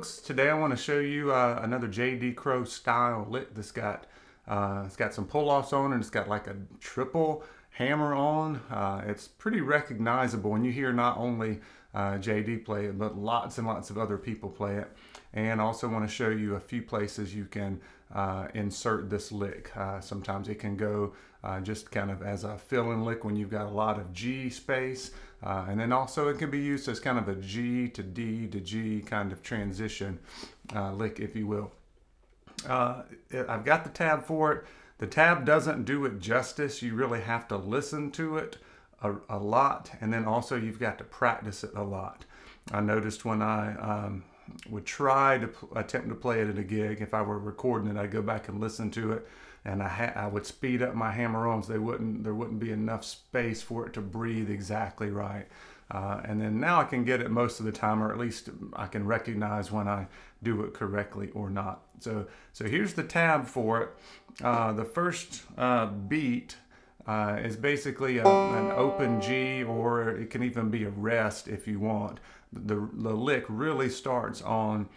folks, today I want to show you another JD Crowe style lick that's got it's got some pull-offs on it. It's got like a triple hammer-on. It's pretty recognizable when you hear not only JD play it, but lots and lots of other people play it. And also want to show you a few places you can insert this lick. Sometimes it can go just kind of as a fill-in lick when you've got a lot of G space. And then also it can be used as kind of a G to D to G kind of transition lick, if you will. I've got the tab for it. The tab doesn't do it justice. You really have to listen to it a lot, and then also you've got to practice it a lot. I noticed when I would try to attempt to play it at a gig, if I were recording it, I'd go back and listen to it, and I would speed up my hammer-ons. There wouldn't be enough space for it to breathe exactly right. And then now I can get it most of the time, or at least I can recognize when I do it correctly or not. So here's the tab for it. The first beat is basically an open G, or it can even be a rest if you want. The lick really starts on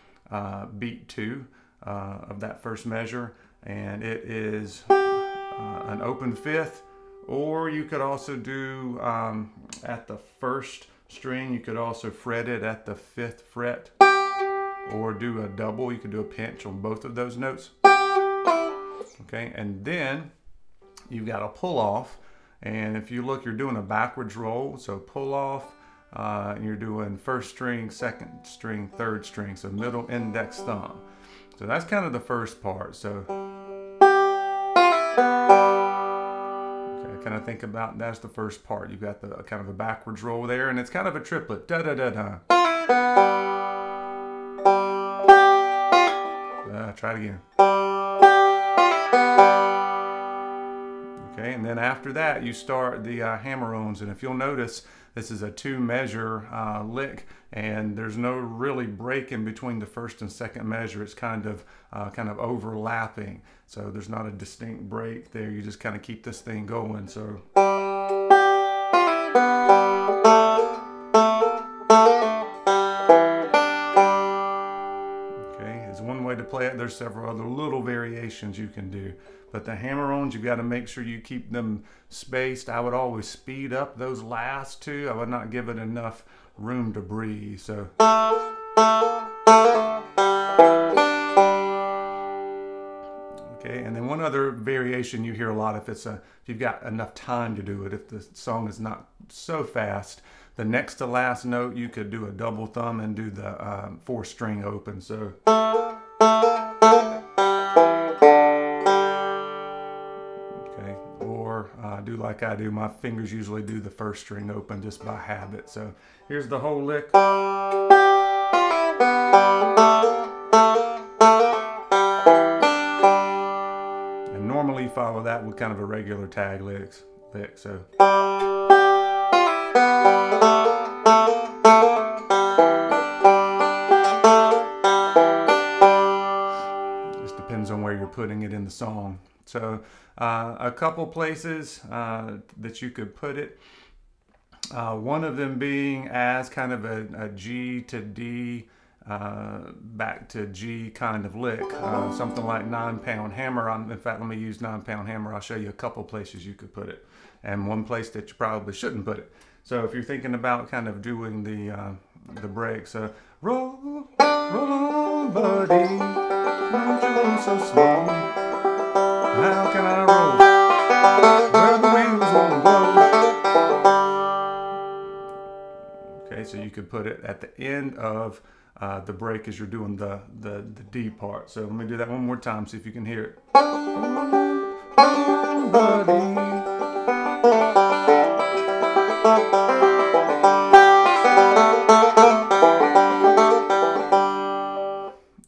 beat 2 of that first measure, and it is an open 5th. Or you could also do at the first string, you could also fret it at the 5th fret, or do a double. You could do a pinch on both of those notes. Okay, and then you've got a pull off, and if you look, you're doing a backwards roll. So pull off, you're doing first string, second string, third string, so middle index thumb. So that's kind of the first part. So kind of think about that's the first part. You've got the kind of a backwards roll there, and it's kind of a triplet. Da da da da. Try it again. Okay, and then after that you start the hammer-ons, and if you'll notice, this is a 2-measure lick, and there's no really break in between the first and second measure. It's kind of overlapping, so there's not a distinct break there. You just kind of keep this thing going. So okay, is one way to play it. There's several other little variations you can do, but the hammer-ons, you've got to make sure you keep them spaced. I would always speed up those last two. I would not give it enough room to breathe. So okay, and then one other variation you hear a lot, if you've got enough time to do it, if the song is not so fast, the next to last note you could do a double thumb and do the 4-string open. So do like I do. My fingers usually do the first string open just by habit. So here's the whole lick. And normally follow that with kind of a regular tag lick. So just depends on where you're putting it in the song. So a couple places that you could put it. One of them being as kind of a G to D, back to G kind of lick. Something like 9-pound hammer. In fact, let me use 9-pound hammer. I'll show you a couple places you could put it, and one place that you probably shouldn't put it. So if you're thinking about kind of doing the break, so roll, roll on, buddy, don't you go so slow. How can I roll where the wheels won't go? Okay, so you could put it at the end of the break as you're doing the D part. So let me do that one more time, see if you can hear it.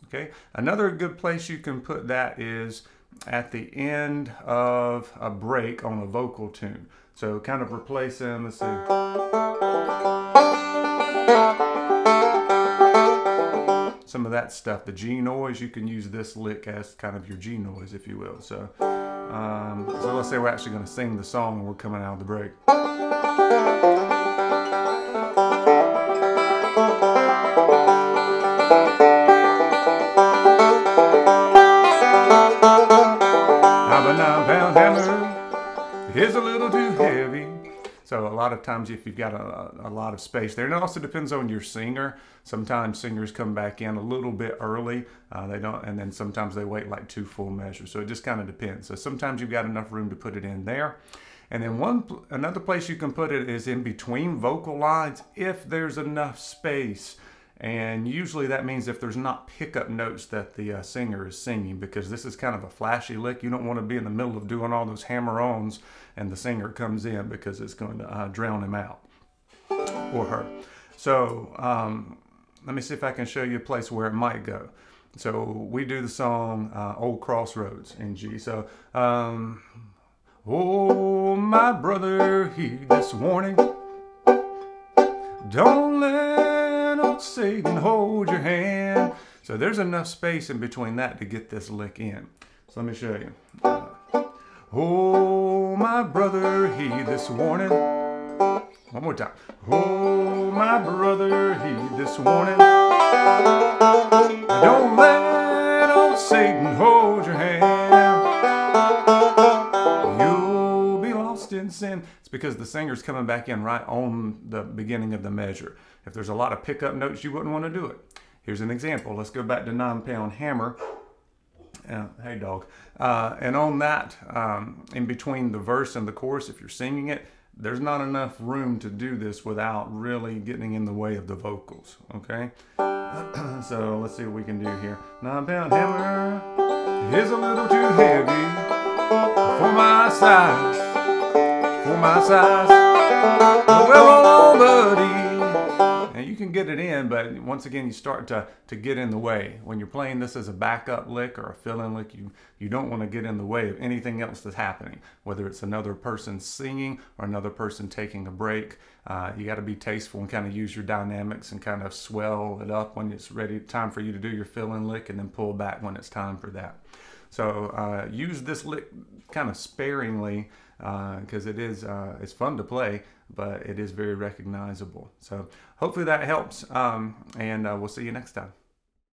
Okay, another good place you can put that is at the end of a break on a vocal tune. So kind of replace them. Let's see. Some of that stuff, the G noise, you can use this lick as kind of your G noise, if you will. So let's say we're actually going to sing the song and we're coming out of the break. 9-pound hammer is a little too heavy. So a lot of times if you've got a lot of space there, and it also depends on your singer. Sometimes singers come back in a little bit early. They don't, and then sometimes they wait like 2 full measures. So it just kind of depends. So sometimes you've got enough room to put it in there. And then another place you can put it is in between vocal lines if there's enough space. And usually that means if there's not pickup notes that the singer is singing, because this is kind of a flashy lick. You don't want to be in the middle of doing all those hammer-ons and the singer comes in, because it's going to drown him out or her. So let me see if I can show you a place where it might go. So we do the song Old Crossroads in G. So, oh, my brother, heed this warning. Don't let old Satan hold your hand. So there's enough space in between that to get this lick in. So let me show you. Oh, my brother, heed this warning. One more time. Oh, my brother, heed this warning. Don't let old Satan hold your hand. You'll be lost in sin. It's because the singer's coming back in right on the beginning of the measure. If there's a lot of pickup notes, you wouldn't want to do it. Here's an example. Let's go back to 9-pound hammer. Hey, dog. And on that, in between the verse and the chorus, if you're singing it, there's not enough room to do this without really getting in the way of the vocals, okay? So let's see what we can do here. 9-pound hammer is a little too heavy for my size, for my size. Well, roll on, buddy. And you can get it in, but once again, you start to get in the way. When you're playing this as a backup lick or a fill-in lick, you don't want to get in the way of anything else that's happening, whether it's another person singing or another person taking a break. You got to be tasteful and kind of use your dynamics and kind of swell it up when it's ready, time for you to do your fill-in lick, and then pull back when it's time for that. So use this lick kind of sparingly, because it's fun to play, but it is very recognizable. So hopefully that helps, and we'll see you next time.